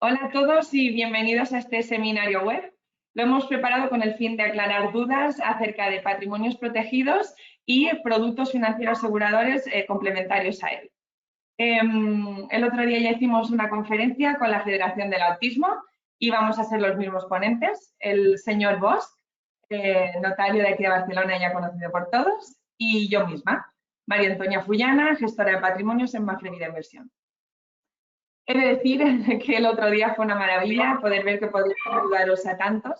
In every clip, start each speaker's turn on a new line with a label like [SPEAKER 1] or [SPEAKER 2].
[SPEAKER 1] Hola a todos y bienvenidos a este seminario web. Lo hemos preparado con el fin de aclarar dudas acerca de patrimonios protegidos y productos financieros aseguradores complementarios a él. El otro día ya hicimos una conferencia con la Federación del Autismo y vamos a ser los mismos ponentes, el señor Bosch, notario de aquí de Barcelona ya conocido por todos, y yo misma, María Antonia Fullana, gestora de patrimonios en Mafre Vida Inversión. He de decir que el otro día fue una maravilla poder ver que podemos ayudaros a tantos,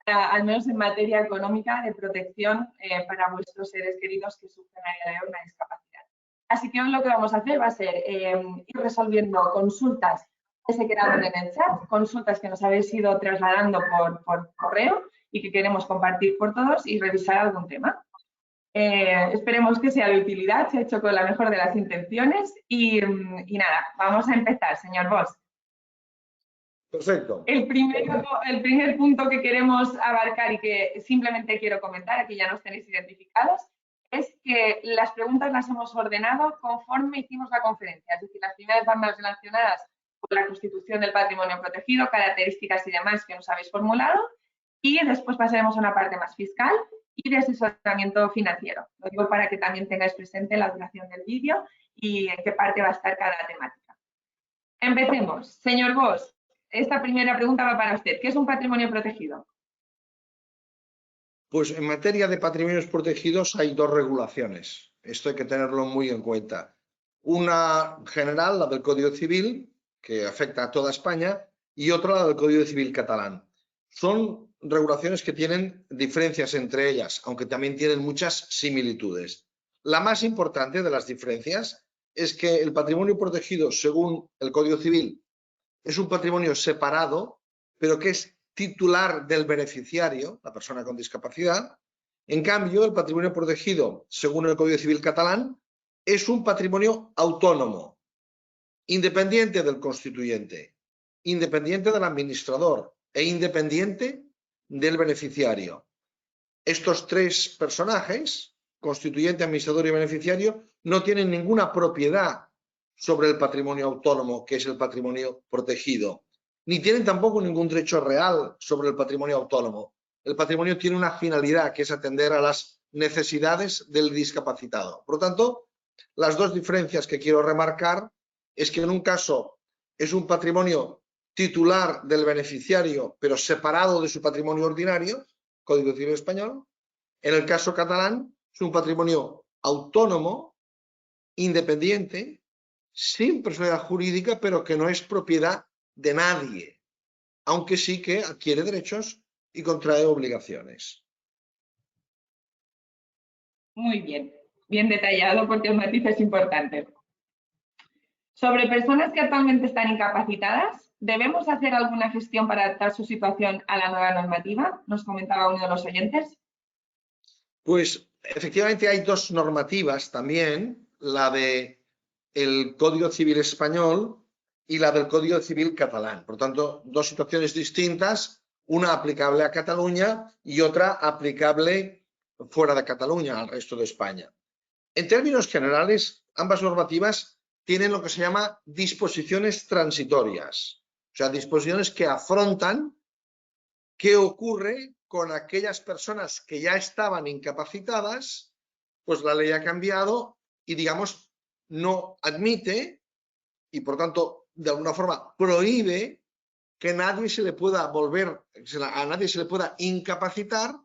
[SPEAKER 1] al menos en materia económica de protección para vuestros seres queridos que sufren a día de hoy una discapacidad. Así que hoy lo que vamos a hacer va a ser ir resolviendo consultas que se quedaron en el chat, consultas que nos habéis ido trasladando por correo y que queremos compartir por todos y revisar algún tema. Esperemos que sea de utilidad, se ha hecho con la mejor de las intenciones y nada, vamos a empezar, señor Bosch.
[SPEAKER 2] Perfecto.
[SPEAKER 1] El primer punto que queremos abarcar y que simplemente quiero comentar, aquí ya nos tenéis identificados, es que las preguntas las hemos ordenado conforme hicimos la conferencia, es decir, las primeras van más relacionadas con la constitución del patrimonio protegido, características y demás que nos habéis formulado, y después pasaremos a una parte más fiscal y de asesoramiento financiero. Lo digo para que también tengáis presente la duración del vídeo y en qué parte va a estar cada temática. Empecemos. Señor Bosch, esta primera pregunta va para usted. ¿Qué es un patrimonio protegido?
[SPEAKER 2] Pues en materia de patrimonios protegidos hay dos regulaciones. Esto hay que tenerlo muy en cuenta. Una general, la del Código Civil, que afecta a toda España, y otra, la del Código Civil catalán. Son regulaciones que tienen diferencias entre ellas, aunque también tienen muchas similitudes. La más importante de las diferencias es que el patrimonio protegido, según el Código Civil, es un patrimonio separado, pero que es titular del beneficiario, la persona con discapacidad. En cambio, el patrimonio protegido, según el Código Civil catalán, es un patrimonio autónomo, independiente del constituyente, independiente del administrador e independiente del beneficiario. Estos tres personajes, constituyente, administrador y beneficiario, no tienen ninguna propiedad sobre el patrimonio autónomo, que es el patrimonio protegido, ni tienen tampoco ningún derecho real sobre el patrimonio autónomo. El patrimonio tiene una finalidad, que es atender a las necesidades del discapacitado. Por lo tanto, las dos diferencias que quiero remarcar es que en un caso es un patrimonio titular del beneficiario, pero separado de su patrimonio ordinario, Código Civil Español. En el caso catalán es un patrimonio autónomo, independiente, sin personalidad jurídica, pero que no es propiedad de nadie, aunque sí que adquiere derechos y contrae obligaciones.
[SPEAKER 1] Muy bien, bien detallado porque el matiz es importante. Sobre personas que actualmente están incapacitadas, ¿debemos hacer alguna gestión para adaptar su situación a la nueva normativa? Nos comentaba uno de los oyentes.
[SPEAKER 2] Pues efectivamente hay dos normativas también, la del Código Civil Español y la del Código Civil Catalán. Por tanto, dos situaciones distintas, una aplicable a Cataluña y otra aplicable fuera de Cataluña, al resto de España. En términos generales, ambas normativas tienen lo que se llama disposiciones transitorias, o sea, disposiciones que afrontan qué ocurre con aquellas personas que ya estaban incapacitadas, pues la ley ha cambiado y, digamos, no admite y, por tanto, de alguna forma prohíbe que nadie se le pueda a nadie se le pueda incapacitar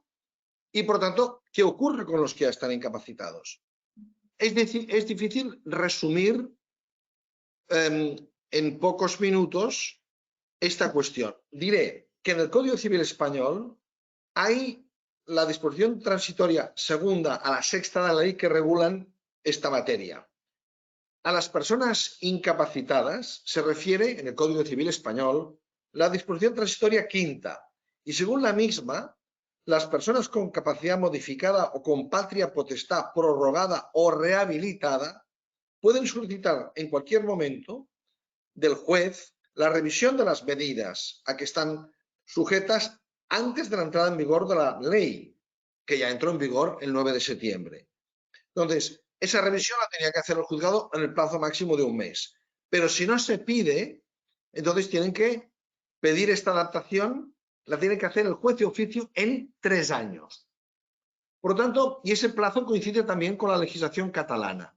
[SPEAKER 2] y, por tanto, ¿qué ocurre con los que ya están incapacitados? Es difícil resumir en pocos minutos esta cuestión. Diré que en el Código Civil Español hay la disposición transitoria segunda a la sexta de la ley que regulan esta materia. A las personas incapacitadas se refiere en el Código Civil Español la disposición transitoria quinta y según la misma, las personas con capacidad modificada o con patria potestad prorrogada o rehabilitada pueden solicitar en cualquier momento del juez la revisión de las medidas a que están sujetas antes de la entrada en vigor de la ley, que ya entró en vigor el 9 de septiembre. Entonces, esa revisión la tenía que hacer el juzgado en el plazo máximo de un mes. Pero si no se pide, entonces tienen que pedir esta adaptación la tiene que hacer el juez de oficio en 3 años. Por lo tanto, y ese plazo coincide también con la legislación catalana.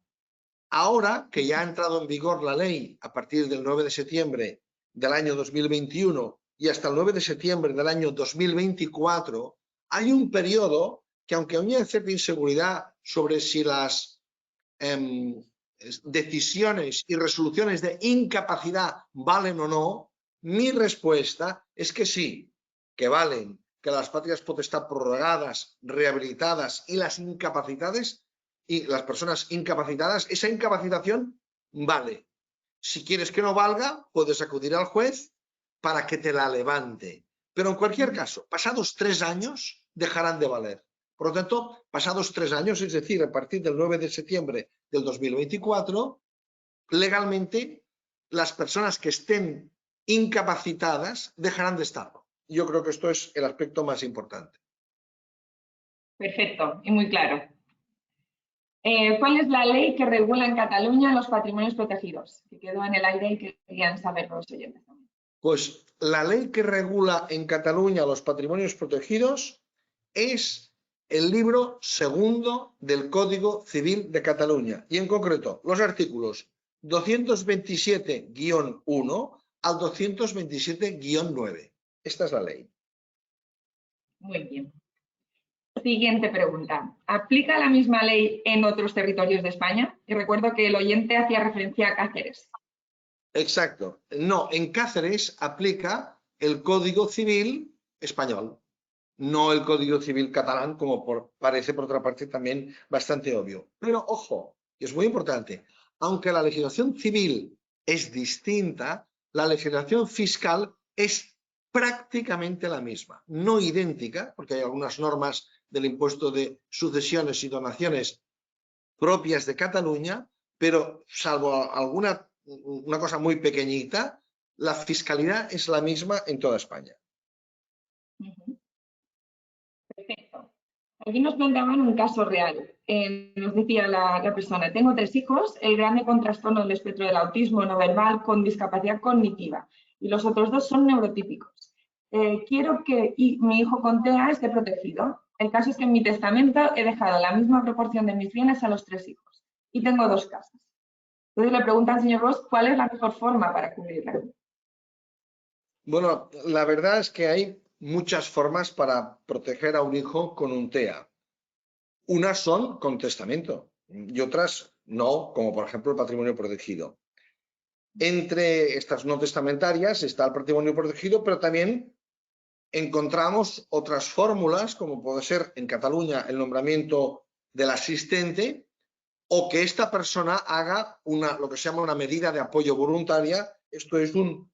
[SPEAKER 2] Ahora que ya ha entrado en vigor la ley a partir del 9 de septiembre del año 2021 y hasta el 9 de septiembre del año 2024, hay un periodo que, aunque hay cierta inseguridad sobre si las decisiones y resoluciones de incapacidad valen o no, mi respuesta es que sí, que valen, que las patrias potestad prorrogadas, rehabilitadas y las incapacitadas y las personas incapacitadas, esa incapacitación vale. Si quieres que no valga, puedes acudir al juez para que te la levante. Pero en cualquier caso, pasados 3 años, dejarán de valer. Por lo tanto, pasados 3 años, es decir, a partir del 9 de septiembre del 2024, legalmente las personas que estén incapacitadas dejarán de estarlo. Yo creo que esto es el aspecto más importante.
[SPEAKER 1] Perfecto y muy claro. ¿Cuál es la ley que regula en Cataluña los patrimonios protegidos? Que quedó en el aire y que querían saber los oyentes también.
[SPEAKER 2] Pues la ley que regula en Cataluña los patrimonios protegidos es el libro segundo del Código Civil de Cataluña y en concreto los artículos 227-1 al 227-9. Esta es la ley.
[SPEAKER 1] Muy bien. Siguiente pregunta. ¿Aplica la misma ley en otros territorios de España? Y recuerdo que el oyente hacía referencia a Cáceres.
[SPEAKER 2] Exacto. No, en Cáceres aplica el Código Civil español, no el Código Civil catalán, como parece por otra parte también bastante obvio. Pero ojo, y es muy importante, aunque la legislación civil es distinta, la legislación fiscal es prácticamente la misma, no idéntica, porque hay algunas normas del impuesto de sucesiones y donaciones propias de Cataluña, pero salvo una cosa muy pequeñita, la fiscalidad es la misma en toda España.
[SPEAKER 1] Perfecto. Aquí nos planteaban un caso real. Nos decía la persona, tengo 3 hijos, el grande con trastorno del espectro del autismo no verbal con discapacidad cognitiva y los otros 2 son neurotípicos. Quiero que mi hijo con TEA esté protegido. El caso es que en mi testamento he dejado la misma proporción de mis bienes a los 3 hijos y tengo 2 casas. Entonces le pregunta al señor Bosch cuál es la mejor forma para cubrirla.
[SPEAKER 2] Bueno, la verdad es que hay muchas formas para proteger a un hijo con un TEA. Unas son con testamento y otras no, como por ejemplo el patrimonio protegido. Entre estas no testamentarias está el patrimonio protegido, pero también encontramos otras fórmulas, como puede ser en Cataluña el nombramiento del asistente o que esta persona haga lo que se llama una medida de apoyo voluntaria. Esto es un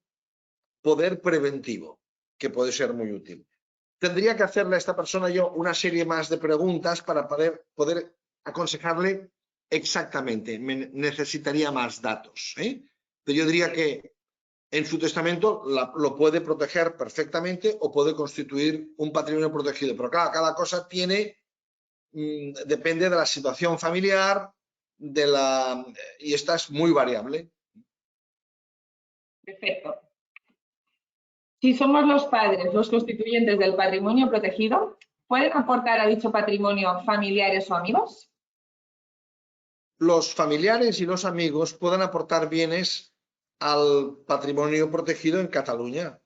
[SPEAKER 2] poder preventivo que puede ser muy útil. Tendría que hacerle a esta persona yo una serie más de preguntas para poder aconsejarle exactamente. Necesitaría más datos, Pero yo diría que en su testamento lo puede proteger perfectamente o puede constituir un patrimonio protegido. Pero claro, cada cosa depende de la situación familiar, y esta es muy variable.
[SPEAKER 1] Perfecto. Si somos los padres los constituyentes del patrimonio protegido, ¿pueden aportar a dicho patrimonio familiares o amigos?
[SPEAKER 2] Los familiares y los amigos pueden aportar bienes al patrimonio protegido en Cataluña.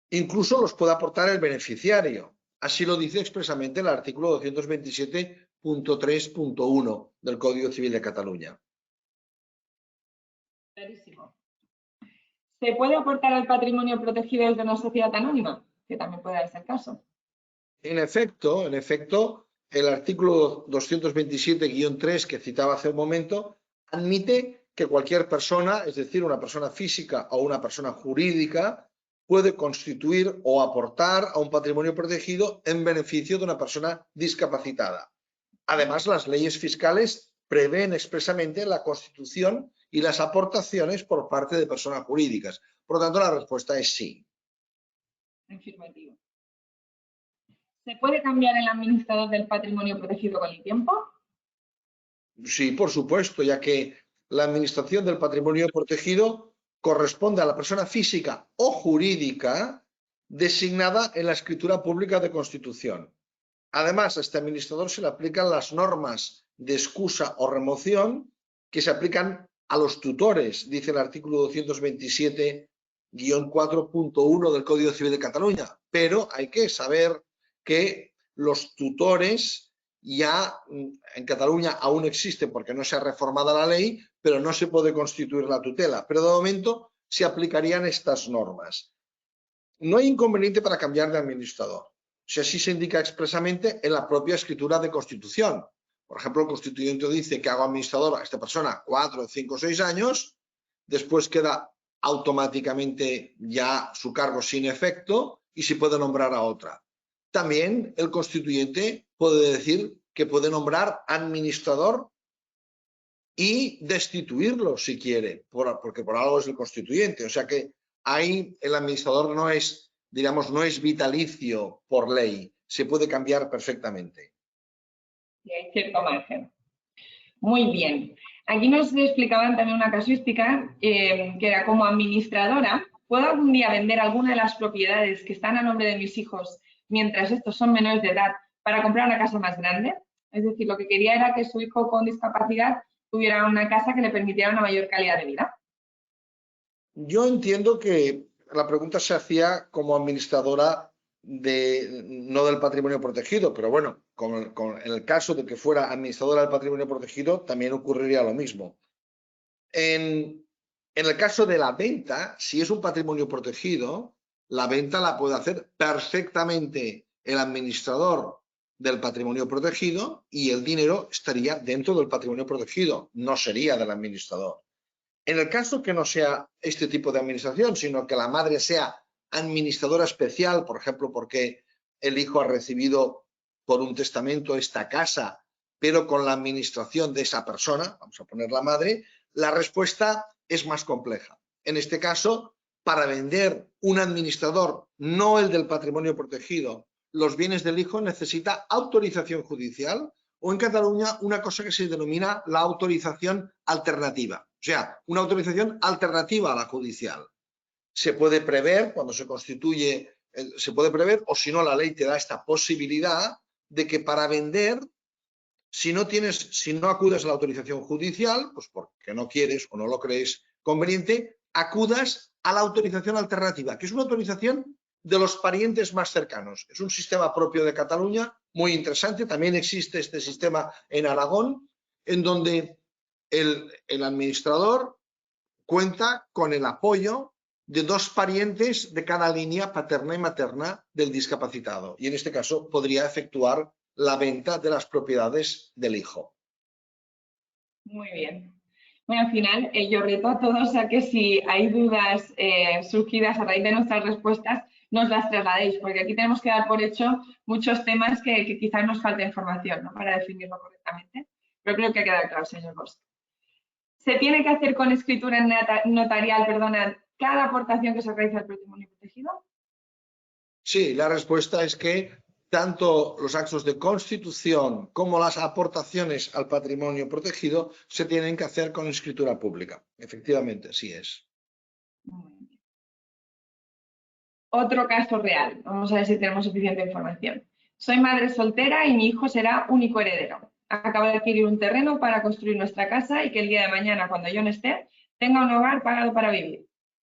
[SPEAKER 2] Incluso los puede aportar el beneficiario. Así lo dice expresamente el artículo 227.3.1 del Código Civil de Cataluña.
[SPEAKER 1] Clarísimo. ¿Se puede aportar al patrimonio protegido desde una sociedad anónima? Que también puede ser el caso.
[SPEAKER 2] En efecto, el artículo 227-3 que citaba hace un momento admite que cualquier persona, es decir, una persona física o una persona jurídica, puede constituir o aportar a un patrimonio protegido en beneficio de una persona discapacitada. Además, las leyes fiscales prevén expresamente la constitución y las aportaciones por parte de personas jurídicas. Por lo tanto, la respuesta es sí.
[SPEAKER 1] Afirmativo. ¿Se puede cambiar el administrador del patrimonio protegido con el tiempo?
[SPEAKER 2] Sí, por supuesto, ya que la administración del patrimonio protegido corresponde a la persona física o jurídica designada en la escritura pública de constitución. Además, a este administrador se le aplican las normas de excusa o remoción que se aplican a los tutores, dice el artículo 227-4.1 del Código Civil de Cataluña. Pero hay que saber que los tutores ya en Cataluña aún existen porque no se ha reformado la ley, pero no se puede constituir la tutela. Pero de momento se aplicarían estas normas. No hay inconveniente para cambiar de administrador, si así se indica expresamente en la propia escritura de constitución. Por ejemplo, el constituyente dice que hago administrador a esta persona 4, 5, 6 años, después queda automáticamente ya su cargo sin efecto y se puede nombrar a otra. También el constituyente puede decir que puede nombrar administrador y destituirlo si quiere, porque por algo es el constituyente. O sea que ahí el administrador no es, digamos, no es vitalicio por ley, se puede cambiar perfectamente.
[SPEAKER 1] Y hay cierto margen. Muy bien. Aquí nos explicaban también una casuística que era: como administradora, ¿puedo algún día vender alguna de las propiedades que están a nombre de mis hijos mientras estos son menores de edad para comprar una casa más grande? Es decir, lo que quería era que su hijo con discapacidad tuviera una casa que le permitiera una mayor calidad de vida.
[SPEAKER 2] Yo entiendo que la pregunta se hacía como administradora no del patrimonio protegido, pero bueno, en el caso de que fuera administradora del patrimonio protegido también ocurriría lo mismo. En el caso de la venta, si es un patrimonio protegido, la venta la puede hacer perfectamente el administrador del patrimonio protegido y el dinero estaría dentro del patrimonio protegido, no sería del administrador. En el caso que no sea este tipo de administración, sino que la madre sea administradora especial, por ejemplo, porque el hijo ha recibido por un testamento esta casa, pero con la administración de esa persona, vamos a poner la madre, la respuesta es más compleja. En este caso, para vender un administrador, no el del patrimonio protegido, los bienes del hijo, necesita autorización judicial, o en Cataluña una cosa que se denomina la autorización alternativa. O sea, una autorización alternativa a la judicial. Se puede prever, cuando se constituye, se puede prever, o si no, la ley te da esta posibilidad de que para vender, si no acudes a la autorización judicial, pues porque no quieres o no lo crees conveniente, acudas a la autorización alternativa, que es una autorización de los parientes más cercanos. Es un sistema propio de Cataluña, muy interesante. También existe este sistema en Aragón, en donde el administrador cuenta con el apoyo de dos parientes de cada línea paterna y materna del discapacitado. Y en este caso podría efectuar la venta de las propiedades del hijo.
[SPEAKER 1] Muy bien. Bueno, al final yo reto a todos a que si hay dudas surgidas a raíz de nuestras respuestas, nos las trasladéis, porque aquí tenemos que dar por hecho muchos temas que quizás nos falta información, ¿no?, para definirlo correctamente. Pero creo que ha quedado claro, señor Bosch. ¿Se tiene que hacer con escritura notarial, cada aportación que se realiza al patrimonio protegido?
[SPEAKER 2] Sí, la respuesta es que tanto los actos de constitución como las aportaciones al patrimonio protegido se tienen que hacer con escritura pública. Efectivamente, así es.
[SPEAKER 1] Otro caso real. Vamos a ver si tenemos suficiente información. Soy madre soltera y mi hijo será único heredero. Acabo de adquirir un terreno para construir nuestra casa y que el día de mañana, cuando yo no esté, tenga un hogar pagado para vivir.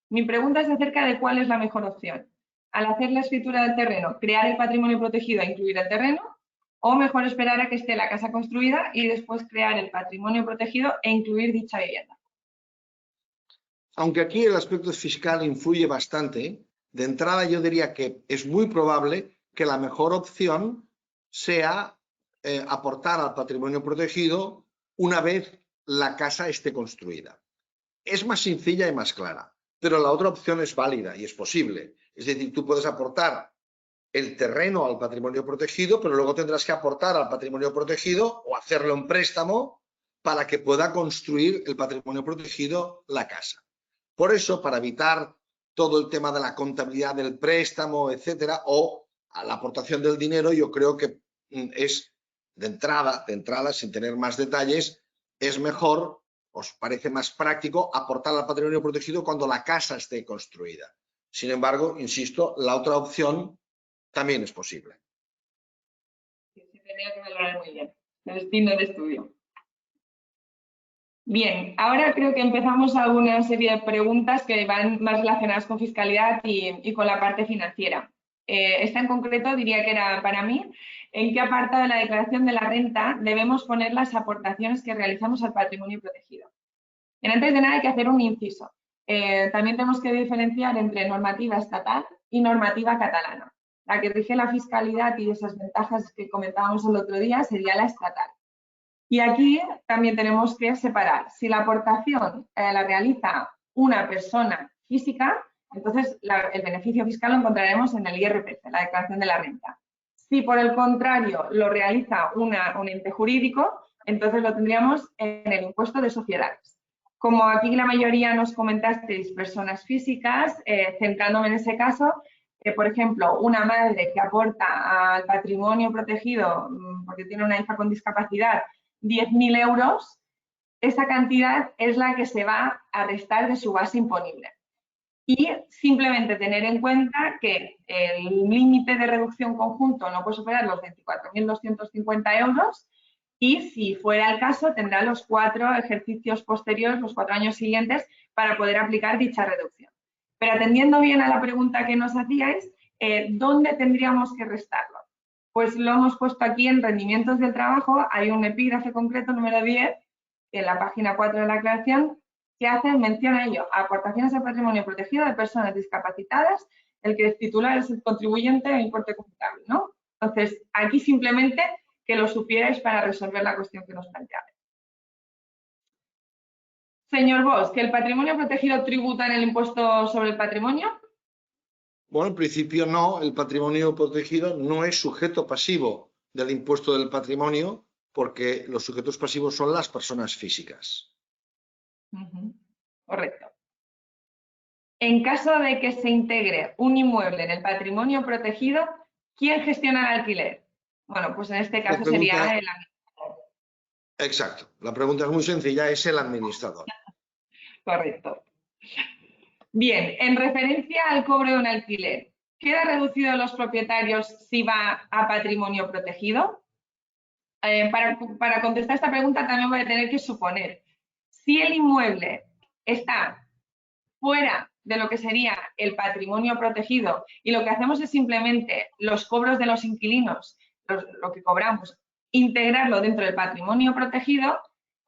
[SPEAKER 1] Mi pregunta es acerca de cuál es la mejor opción. Al hacer la escritura del terreno, crear el patrimonio protegido e incluir el terreno, o mejor esperar a que esté la casa construida y después crear el patrimonio protegido e incluir dicha vivienda.
[SPEAKER 2] Aunque aquí el aspecto fiscal influye bastante, de entrada yo diría que es muy probable que la mejor opción sea aportar al patrimonio protegido una vez la casa esté construida. Es más sencilla y más clara, pero la otra opción es válida y es posible. Es decir, tú puedes aportar el terreno al patrimonio protegido, pero luego tendrás que aportar al patrimonio protegido o hacerlo en préstamo para que pueda construir el patrimonio protegido la casa. Por eso, para evitar todo el tema de la contabilidad del préstamo, etcétera, o a la aportación del dinero, yo creo que es de entrada, sin tener más detalles, es mejor os parece más práctico aportar al patrimonio protegido cuando la casa esté construida. Sin embargo, insisto, la otra opción también es posible.
[SPEAKER 1] Se tenía que valorar muy bien el destino de estudio. Bien, ahora creo que empezamos a una serie de preguntas que van más relacionadas con fiscalidad y con la parte financiera. Esta en concreto diría que era para mí, ¿en qué apartado de la declaración de la renta debemos poner las aportaciones que realizamos al patrimonio protegido? Bien, antes de nada hay que hacer un inciso. También tenemos que diferenciar entre normativa estatal y normativa catalana. La que rige la fiscalidad y esas ventajas que comentábamos el otro día sería la estatal. Y aquí también tenemos que separar. Si la aportación la realiza una persona física, entonces el beneficio fiscal lo encontraremos en el IRPF, la declaración de la renta. Si por el contrario lo realiza un ente jurídico, entonces lo tendríamos en el impuesto de sociedades. Como aquí la mayoría nos comentasteis personas físicas, centrándome en ese caso, por ejemplo, una madre que aporta al patrimonio protegido porque tiene una hija con discapacidad 10.000 euros, esa cantidad es la que se va a restar de su base imponible. Y simplemente tener en cuenta que el límite de reducción conjunto no puede superar los 24.250 euros y, si fuera el caso, tendrá los 4 ejercicios posteriores, los 4 años siguientes, para poder aplicar dicha reducción. Pero atendiendo bien a la pregunta que nos hacíais, ¿dónde tendríamos que restarlo? Pues lo hemos puesto aquí en rendimientos del trabajo. Hay un epígrafe concreto, número 10, en la página 4 de la aclaración, que hace mención a ello: aportaciones al patrimonio protegido de personas discapacitadas, el que es titular es el contribuyente en importe computable, ¿no? Entonces, aquí simplemente que lo supierais para resolver la cuestión que nos planteaba. Señor Bosch, ¿que el patrimonio protegido tributa en el impuesto sobre el patrimonio?
[SPEAKER 2] Bueno, en principio no. El patrimonio protegido no es sujeto pasivo del impuesto del patrimonio, porque los sujetos pasivos son las personas físicas.
[SPEAKER 1] Correcto. En caso de que se integre un inmueble en el patrimonio protegido, ¿quién gestiona el alquiler? Bueno, pues en este caso sería el administrador.
[SPEAKER 2] Exacto. La pregunta es muy sencilla, es el administrador.
[SPEAKER 1] Correcto. Bien, en referencia al cobro de un alquiler, ¿queda reducido a los propietarios si va a patrimonio protegido? Para contestar esta pregunta también voy a tener que suponer, si el inmueble está fuera de lo que sería el patrimonio protegido y lo que hacemos es simplemente los cobros de los inquilinos, lo que cobramos, integrarlo dentro del patrimonio protegido,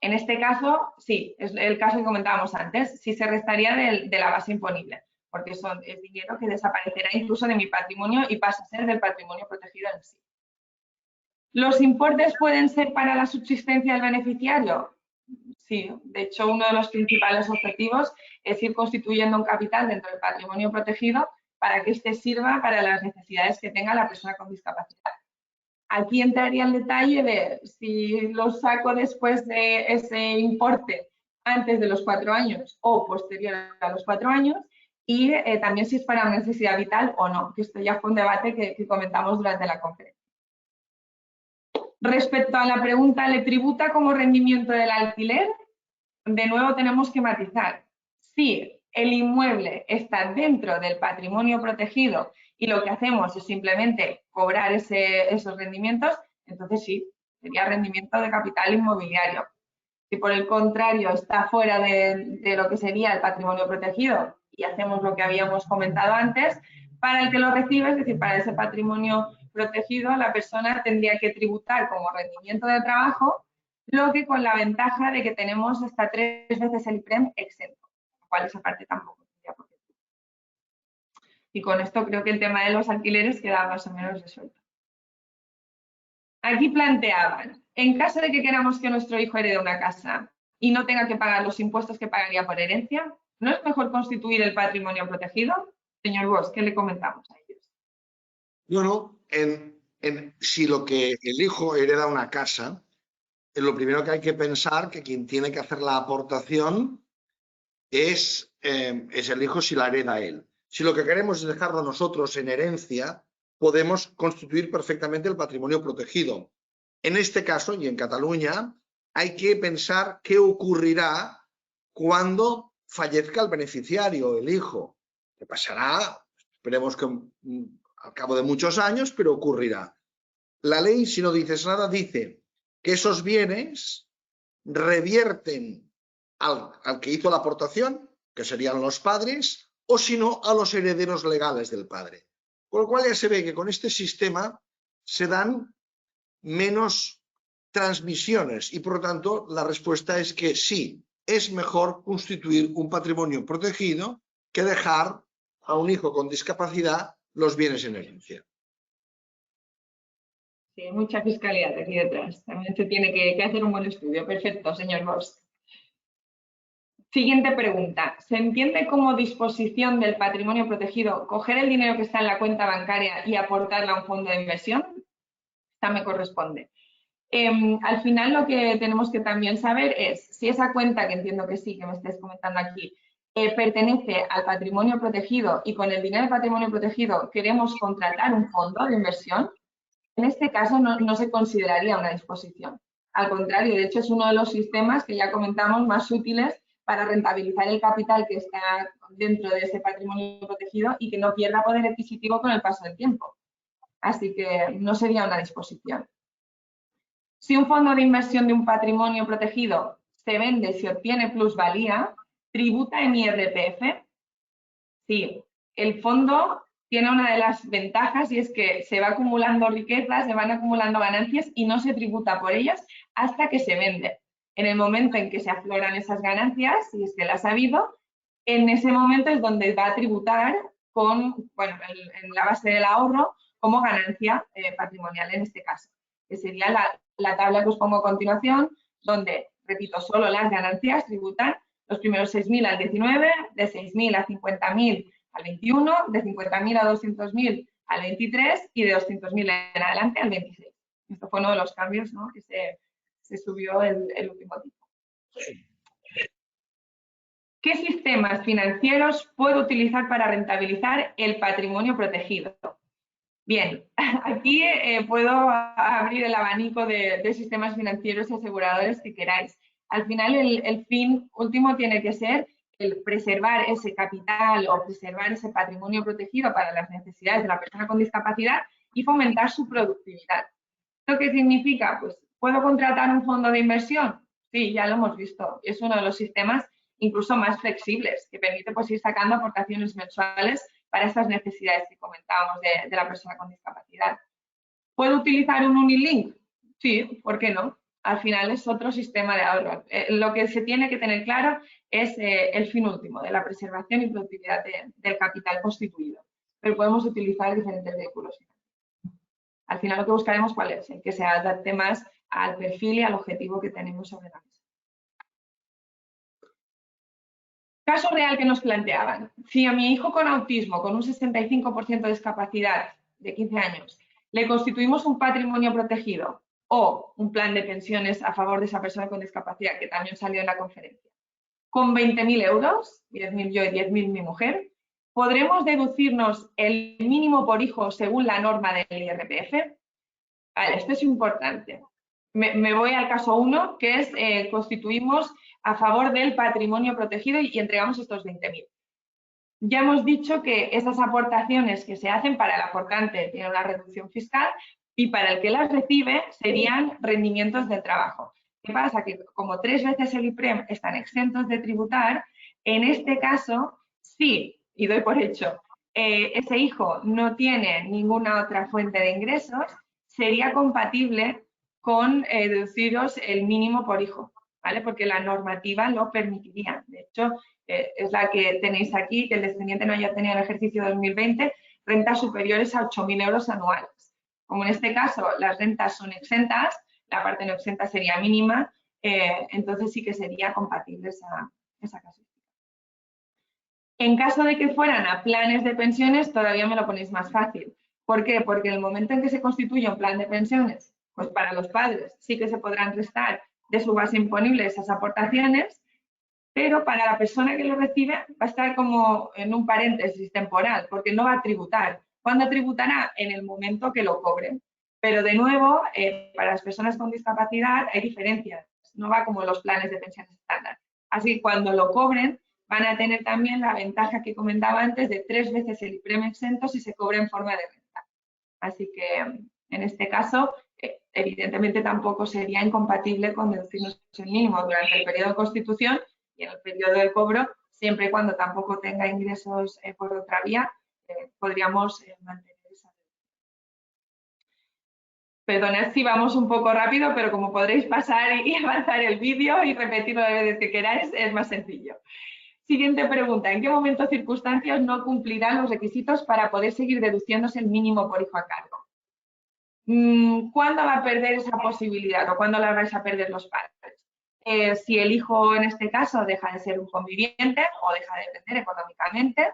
[SPEAKER 1] en este caso, sí, es el caso que comentábamos antes, sí se restaría de la base imponible, porque es dinero que desaparecerá incluso de mi patrimonio y pasa a ser del patrimonio protegido en sí. ¿Los importes pueden ser para la subsistencia del beneficiario? Sí, de hecho, uno de los principales objetivos es ir constituyendo un capital dentro del patrimonio protegido para que éste sirva para las necesidades que tenga la persona con discapacidad. Aquí entraría el detalle de si lo saco después de ese importe antes de los 4 años o posterior a los 4 años, y también si es para una necesidad vital o no, que esto ya fue un debate que comentamos durante la conferencia. Respecto a la pregunta, ¿le tributa como rendimiento del alquiler? De nuevo tenemos que matizar. Si el inmueble está dentro del patrimonio protegido y lo que hacemos es simplemente cobrar esos rendimientos, entonces sí, sería rendimiento de capital inmobiliario. Si por el contrario está fuera de lo que sería el patrimonio protegido y hacemos lo que habíamos comentado antes, para el que lo recibe, es decir, para ese patrimonio protegido, la persona tendría que tributar como rendimiento de trabajo, lo que con la ventaja de que tenemos hasta 3 veces el IPREM exento, lo cual esa parte tampoco tendría por qué. Y con esto creo que el tema de los alquileres queda más o menos resuelto. Aquí planteaban, en caso de que queramos que nuestro hijo herede una casa y no tenga que pagar los impuestos que pagaría por herencia, ¿no es mejor constituir el patrimonio protegido? Señor Bosch, ¿qué le comentamos a ellos?
[SPEAKER 2] Bueno, si lo que el hijo hereda una casa, lo primero que hay que pensar que quien tiene que hacer la aportación es el hijo si la hereda él. Si lo que queremos es dejarlo nosotros en herencia, podemos constituir perfectamente el patrimonio protegido. En este caso, y en Cataluña, hay que pensar qué ocurrirá cuando fallezca el beneficiario, el hijo. Que pasará, esperemos que al cabo de muchos años, pero ocurrirá. La ley, si no dices nada, dice que esos bienes revierten al que hizo la aportación, que serían los padres, o si no, a los herederos legales del padre. Con lo cual ya se ve que con este sistema se dan menos transmisiones y, por lo tanto, la respuesta es que sí, es mejor constituir un patrimonio protegido que dejar a un hijo con discapacidad los bienes en herencia.
[SPEAKER 1] Sí, hay mucha fiscalidad aquí detrás. También se tiene que hacer un buen estudio. Perfecto, señor Bosch. Siguiente pregunta. ¿Se entiende como disposición del patrimonio protegido coger el dinero que está en la cuenta bancaria y aportarlo a un fondo de inversión? Esta me corresponde. Al final lo que tenemos que también saber es si esa cuenta, que entiendo que sí, que me estáis comentando aquí, pertenece al patrimonio protegido y con el dinero del patrimonio protegido queremos contratar un fondo de inversión. En este caso no se consideraría una disposición. Al contrario, de hecho es uno de los sistemas que ya comentamos más útiles para rentabilizar el capital que está dentro de ese patrimonio protegido y que no pierda poder adquisitivo con el paso del tiempo. Así que no sería una disposición. Si un fondo de inversión de un patrimonio protegido se vende, se obtiene plusvalía, ¿tributa en IRPF? Sí, el fondo tiene una de las ventajas y es que se va acumulando riquezas, se van acumulando ganancias y no se tributa por ellas hasta que se vende. En el momento en que se afloran esas ganancias, si es que las ha habido, en ese momento es donde va a tributar con, bueno, en la base del ahorro como ganancia patrimonial en este caso, que sería la tabla que os pongo a continuación, donde, repito, solo las ganancias tributan los primeros 6.000 al 19, de 6.000 a 50.000 al 21, de 50.000 a 200.000 al 23 y de 200.000 en adelante al 26. Esto fue uno de los cambios, ¿no?, que se subió el último tipo. ¿Qué sistemas financieros puedo utilizar para rentabilizar el patrimonio protegido? Bien, aquí puedo abrir el abanico de sistemas financieros y aseguradores que queráis. Al final, el fin último tiene que ser el preservar ese capital o preservar ese patrimonio protegido para las necesidades de la persona con discapacidad y fomentar su productividad. ¿Esto qué significa? Pues, ¿puedo contratar un fondo de inversión? Sí, ya lo hemos visto. Es uno de los sistemas incluso más flexibles, que permite pues, ir sacando aportaciones mensuales para estas necesidades que comentábamos de la persona con discapacidad. ¿Puedo utilizar un Unilink? Sí, ¿por qué no? Al final es otro sistema de ahorro. Lo que se tiene que tener claro es el fin último de la preservación y productividad del capital constituido. Pero podemos utilizar diferentes vehículos. Al final lo que buscaremos cuál es, el que se adapte más al perfil y al objetivo que tenemos sobre la mesa. Caso real que nos planteaban. Si a mi hijo con autismo, con un 65% de discapacidad de 15 años, le constituimos un patrimonio protegido o un plan de pensiones a favor de esa persona con discapacidad, que también salió en la conferencia, con 20.000 euros, 10.000 yo y 10.000 mi mujer, ¿podremos deducirnos el mínimo por hijo según la norma del IRPF? Vale, esto es importante. Me voy al caso 1, que es constituimos a favor del patrimonio protegido y entregamos estos 20.000. Ya hemos dicho que esas aportaciones que se hacen para el aportante tienen una reducción fiscal y para el que las recibe serían rendimientos de trabajo. ¿Qué pasa? Que como 3 veces el IPREM están exentos de tributar, en este caso sí, y doy por hecho, ese hijo no tiene ninguna otra fuente de ingresos, sería compatible con deduciros el mínimo por hijo, ¿vale? Porque la normativa lo permitiría. De hecho, es la que tenéis aquí, que el descendiente no haya tenido en el ejercicio 2020 rentas superiores a 8.000 euros anuales. Como en este caso las rentas son exentas, la parte no exenta sería mínima, entonces sí que sería compatible esa casuística. En caso de que fueran a planes de pensiones, todavía me lo ponéis más fácil. ¿Por qué? Porque en el momento en que se constituye un plan de pensiones, pues para los padres sí que se podrán restar de su base imponible esas aportaciones, pero para la persona que lo recibe va a estar como en un paréntesis temporal, porque no va a tributar. ¿Cuándo tributará? En el momento que lo cobre. Pero de nuevo, para las personas con discapacidad hay diferencias. No va como los planes de pensiones estándar. Así que cuando lo cobren, van a tener también la ventaja que comentaba antes de 3 veces el IPREM exento si se cobra en forma de renta. Así que en este caso, evidentemente tampoco sería incompatible con deducirnos el mínimo durante el periodo de constitución y en el periodo de cobro, siempre y cuando tampoco tenga ingresos por otra vía, podríamos mantener esa. Perdonad si vamos un poco rápido, pero como podréis pasar y avanzar el vídeo y repetirlo las veces que queráis, es más sencillo. Siguiente pregunta. ¿En qué momento o circunstancias no cumplirán los requisitos para poder seguir deduciéndose el mínimo por hijo a cargo? ¿Cuándo va a perder esa posibilidad o cuándo la vais a perder los padres? Si el hijo, en este caso, deja de ser un conviviente o deja de depender económicamente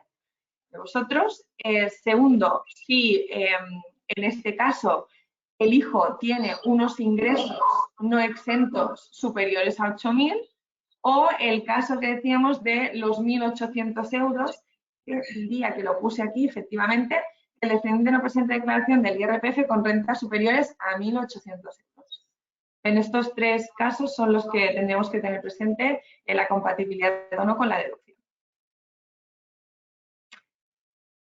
[SPEAKER 1] de vosotros. Segundo, si en este caso el hijo tiene unos ingresos no exentos superiores a 8.000, o el caso que decíamos de los 1.800 euros, que el día que lo puse aquí, efectivamente, el descendiente no presenta declaración del IRPF con rentas superiores a 1.800 euros. En estos 3 casos son los que tendríamos que tener presente en la compatibilidad o no con la deducción.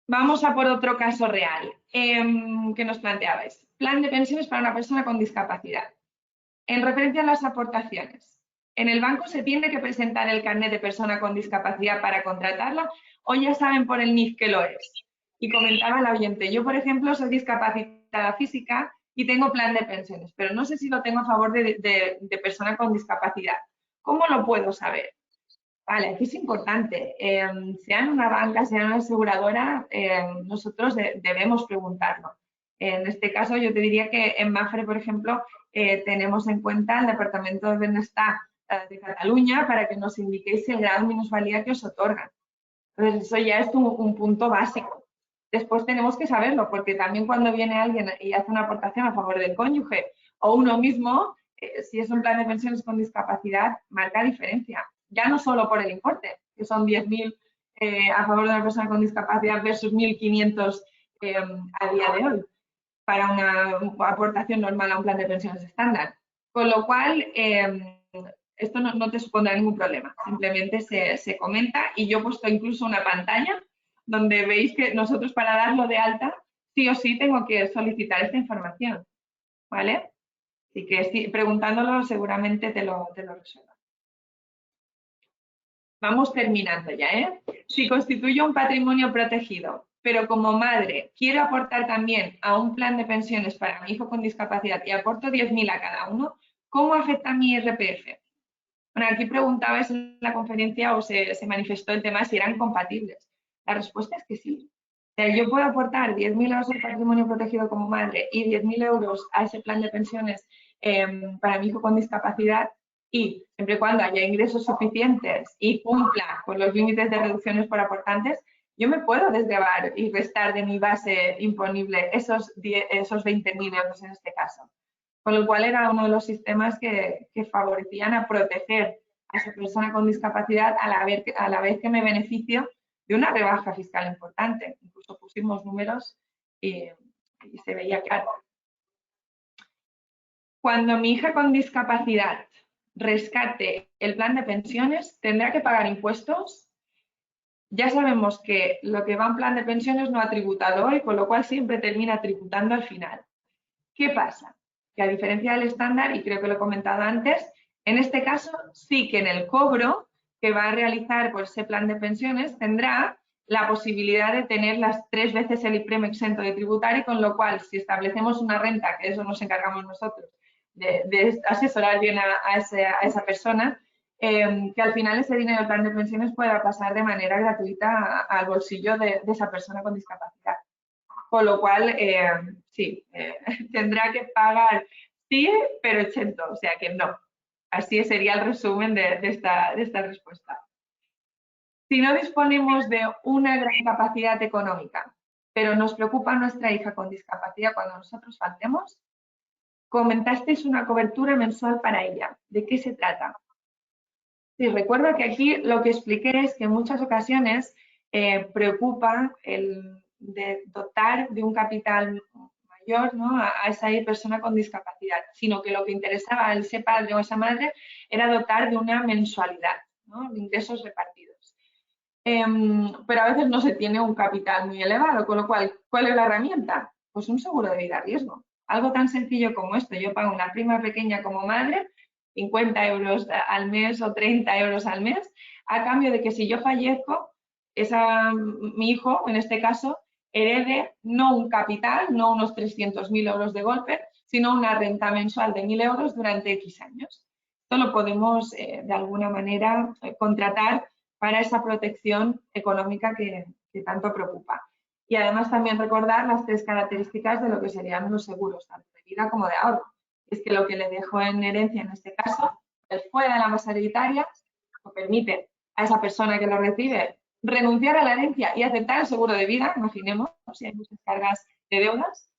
[SPEAKER 1] Vamos a por otro caso real que nos planteabais. Plan de pensiones para una persona con discapacidad. En referencia a las aportaciones, ¿en el banco se tiene que presentar el carnet de persona con discapacidad para contratarla o ya saben por el NIF que lo es? Y comentaba la oyente, yo por ejemplo soy discapacitada física y tengo plan de pensiones, pero no sé si lo tengo a favor de persona con discapacidad. ¿Cómo lo puedo saber? Vale, aquí es importante, sea en una banca, sea en una aseguradora, nosotros debemos preguntarlo. En este caso yo te diría que en Mafre, por ejemplo, tenemos en cuenta el Departamento de Bienestar de Cataluña para que nos indiquéis el grado de minusvalía que os otorgan. Entonces eso ya es un punto básico. Después tenemos que saberlo, porque también cuando viene alguien y hace una aportación a favor del cónyuge o uno mismo, si es un plan de pensiones con discapacidad, marca diferencia. Ya no solo por el importe, que son 10.000 a favor de una persona con discapacidad versus 1.500 a día de hoy, para una aportación normal a un plan de pensiones estándar. Con lo cual, esto no te supondrá ningún problema, simplemente se comenta y yo he puesto incluso una pantalla donde veis que nosotros para darlo de alta, sí o sí tengo que solicitar esta información, ¿vale? Así que sí, preguntándolo seguramente te lo resuelva. Vamos terminando ya, ¿eh? Si constituyo un patrimonio protegido, pero como madre quiero aportar también a un plan de pensiones para mi hijo con discapacidad y aporto 10.000 a cada uno, ¿cómo afecta mi IRPF? Bueno, aquí preguntabais en la conferencia o se manifestó el tema si eran compatibles. La respuesta es que sí. O sea, yo puedo aportar 10.000 euros al patrimonio protegido como madre y 10.000 euros a ese plan de pensiones para mi hijo con discapacidad y siempre y cuando haya ingresos suficientes y cumpla con los límites de reducciones por aportantes, yo me puedo desgravar y restar de mi base imponible esos 20.000 euros en este caso. Con lo cual era uno de los sistemas que favorecían a proteger a esa persona con discapacidad a la vez que me beneficio de una rebaja fiscal importante. Incluso pusimos números y se veía claro. Cuando mi hija con discapacidad rescate el plan de pensiones, ¿tendrá que pagar impuestos? Ya sabemos que lo que va en plan de pensiones no ha tributado hoy, con lo cual siempre termina tributando al final. ¿Qué pasa? Que a diferencia del estándar, y creo que lo he comentado antes, en este caso sí que en el cobro que va a realizar por ese plan de pensiones tendrá la posibilidad de tener las 3 veces el IPREM exento de tributar y con lo cual si establecemos una renta, que eso nos encargamos nosotros, de asesorar bien a esa persona, que al final ese dinero del plan de pensiones pueda pasar de manera gratuita al bolsillo de esa persona con discapacidad. Con lo cual, sí, tendrá que pagar sí, pero exento, o sea que no. Así sería el resumen de esta respuesta. Si no disponemos de una gran capacidad económica, pero nos preocupa nuestra hija con discapacidad cuando nosotros faltemos, comentasteis una cobertura mensual para ella. ¿De qué se trata? Sí, recuerdo que aquí lo que expliqué es que en muchas ocasiones preocupa el de dotar de un capital mayor, ¿no?, a esa persona con discapacidad, sino que lo que interesaba a ese padre o a esa madre era dotar de una mensualidad, ¿no? Ingresos repartidos. Pero a veces no se tiene un capital muy elevado, con lo cual, ¿cuál es la herramienta? Pues un seguro de vida a riesgo. Algo tan sencillo como esto. Yo pago una prima pequeña como madre, 50 euros al mes o 30 euros al mes, a cambio de que si yo fallezco, mi hijo, en este caso, herede no un capital, no unos 300.000 euros de golpe, sino una renta mensual de 1.000 euros durante X años. Esto lo podemos, de alguna manera, contratar para esa protección económica que tanto preocupa. Y además también recordar las 3 características de lo que serían los seguros, tanto de vida como de ahorro. Es que lo que le dejo en herencia, en este caso, fuera de la masa hereditaria, lo permite a esa persona que lo recibe renunciar a la herencia y aceptar el seguro de vida, imaginemos, si hay muchas cargas de deudas.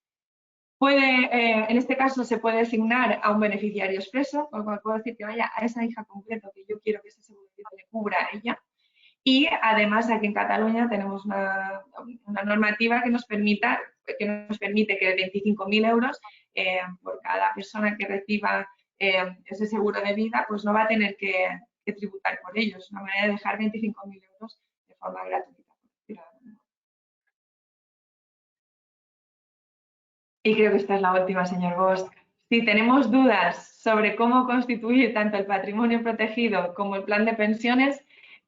[SPEAKER 1] En este caso se puede asignar a un beneficiario expreso, con lo cual puedo decir que vaya a esa hija concreta que yo quiero que ese seguro de vida le cubra a ella. Y además aquí en Cataluña tenemos una normativa que nos permite que 25.000 euros por cada persona que reciba ese seguro de vida, pues no va a tener que tributar por ellos. Es una manera de dejar 25.000 euros de forma gratuita. Y creo que esta es la última, señor Bosch. Si tenemos dudas sobre cómo constituir tanto el patrimonio protegido como el plan de pensiones,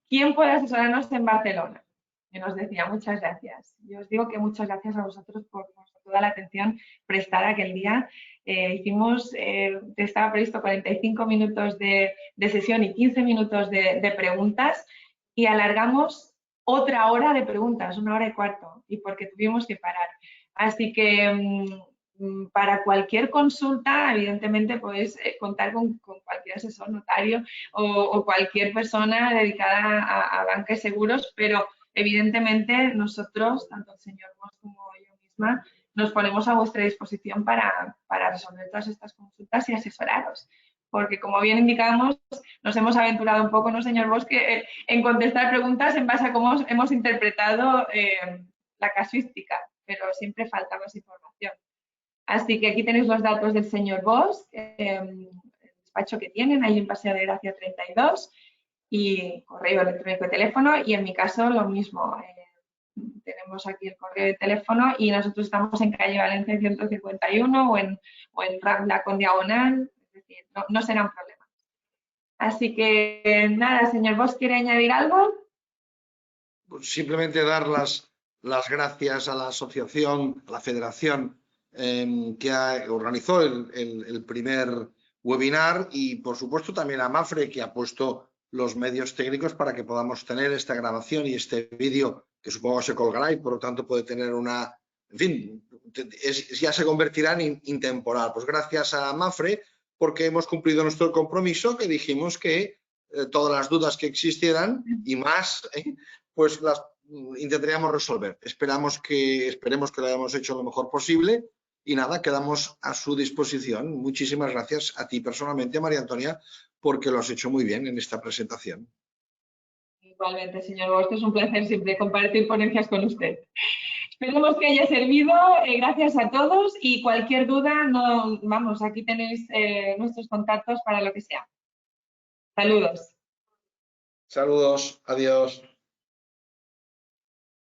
[SPEAKER 1] ¿quién puede asesorarnos en Barcelona? Y nos decía, muchas gracias. Yo os digo que muchas gracias a vosotros por toda la atención prestada aquel día. Estaba previsto 45 minutos de sesión y 15 minutos de preguntas y alargamos otra hora de preguntas, 1 hora y cuarto, y porque tuvimos que parar. Así que para cualquier consulta, evidentemente, podéis contar con cualquier asesor, notario o cualquier persona dedicada a banca y seguros, pero evidentemente nosotros, tanto el señor Bosch como yo misma, nos ponemos a vuestra disposición para resolver todas estas consultas y asesoraros. Porque, como bien indicamos, nos hemos aventurado un poco, ¿no, señor Bosch?, en contestar preguntas en base a cómo hemos interpretado la casuística, pero siempre falta más información. Así que aquí tenéis los datos del señor Bosch, el despacho que tienen, ahí en Paseo de Gracia 32, y correo electrónico y teléfono, y en mi caso lo mismo. Tenemos aquí el correo y teléfono y nosotros estamos en calle Valencia 151 o en Rambla con diagonal, es decir, no será un problema. Así que nada, señor Bosch, ¿quiere añadir algo?
[SPEAKER 2] Pues simplemente dar las gracias a la asociación, a la federación que organizó el primer webinar y, por supuesto, también a Mapfre, que ha puesto los medios técnicos para que podamos tener esta grabación y este vídeo, que supongo se colgará y, por lo tanto, puede tener una... En fin, ya se convertirá en intemporal. Pues gracias a Mapfre, porque hemos cumplido nuestro compromiso, que dijimos que todas las dudas que existieran y más, pues las intentaríamos resolver. Esperemos que lo hayamos hecho lo mejor posible y nada, quedamos a su disposición. Muchísimas gracias a ti personalmente, María Antonia, porque lo has hecho muy bien en esta presentación.
[SPEAKER 1] Igualmente, señor Bosch, es un placer siempre compartir ponencias con usted. Esperemos que haya servido. Gracias a todos y cualquier duda, aquí tenéis nuestros contactos para lo que sea. Saludos.
[SPEAKER 2] Saludos, adiós.